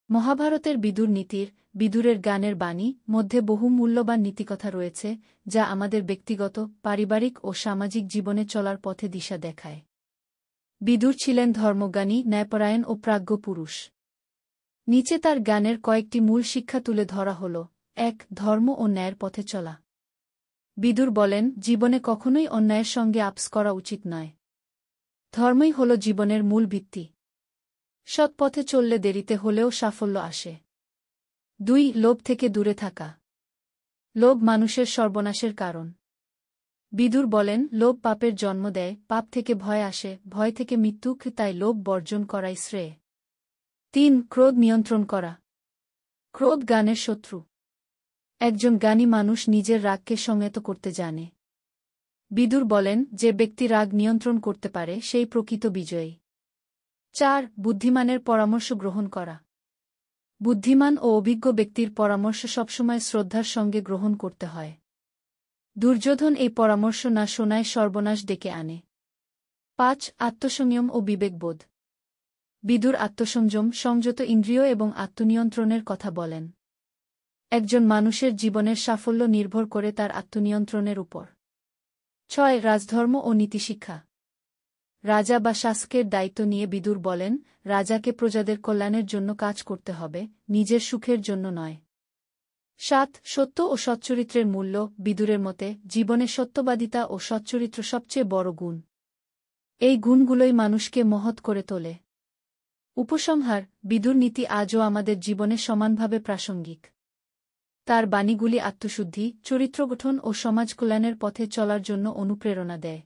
মহাভারতের বিদুর নীতির, বিদুরের জ্ঞানের বাণী মধ্যে বহু মূল্যবান নীতিকথা রয়েছে, যা আমাদের ব্যক্তিগত, পারিবারিক ও সামাজিক জীবনে চলার পথে দিশা দেখায়। বিদুর ছিলেন ধর্মজ্ঞানী, ন্যায়পরায়ণ ও প্রাজ্ঞ পুরুষ। নিচে তার জ্ঞানের কয়েকটি মূল শিক্ষা তুলে ধরা হল। ১. ধর্ম ও ন্যায়ের পথে চলা। বিদুর বলেন, জীবনে কখনোই অন্যায়ের সঙ্গে আপস করা উচিত নয়। ধর্মই হল জীবনের মূল ভিত্তি। সৎ পথে চললে দেরিতে হলেও সাফল্য আসে। ২. লোভ থেকে দূরে থাকা। লোভ মানুষের সর্বনাশের কারণ। বিদুর বলেন, লোভ পাপের জন্ম দেয়, পাপ থেকে ভয় আসে, ভয় থেকে মৃত্যু, তাই লোভ বর্জন করাই শ্রেয়। ৩. ক্রোধ নিয়ন্ত্রণ করা। ক্রোধ জ্ঞানের শত্রু। একজন জ্ঞানী মানুষ নিজের রাগকে সংযত করতে জানে। বিদুর বলেন, যে ব্যক্তি রাগ নিয়ন্ত্রণ করতে পারে সেই প্রকৃত বিজয়ী। ৪. বুদ্ধিমানের পরামর্শ গ্রহণ করা। বুদ্ধিমান ও অভিজ্ঞ ব্যক্তির পরামর্শ সবসময় শ্রদ্ধার সঙ্গে গ্রহণ করতে হয়। দুর্যোধন এই পরামর্শ না শোনায় সর্বনাশ ডেকে আনে। ৫. আত্মসংযম ও বিবেকবোধ। বিদুর আত্মসংযম, সংযত ইন্দ্রিয় এবং আত্মনিয়ন্ত্রণের কথা বলেন। একজন মানুষের জীবনের সাফল্য নির্ভর করে তার আত্মনিয়ন্ত্রণের উপর। ৬. রাজধর্ম ও নীতিশিক্ষা। রাজা বা শাসকের দায়িত্ব নিয়ে বিদুর বলেন, রাজাকে প্রজাদের কল্যাণের জন্য কাজ করতে হবে, নিজের সুখের জন্য নয়। ৭. সত্য ও সচ্চরিত্রের মূল্য। বিদুরের মতে, জীবনে সত্যবাদিতা ও সচ্চরিত্র সবচেয়ে বড় গুণ। এই গুণগুলোই মানুষকে মহৎ করে তোলে। উপসংহার, বিদুর নীতি আজও আমাদের জীবনে সমানভাবে প্রাসঙ্গিক। তার বাণীগুলি আত্মশুদ্ধি, চরিত্র গঠন ও সমাজ কল্যাণের পথে চলার জন্য অনুপ্রেরণা দেয়।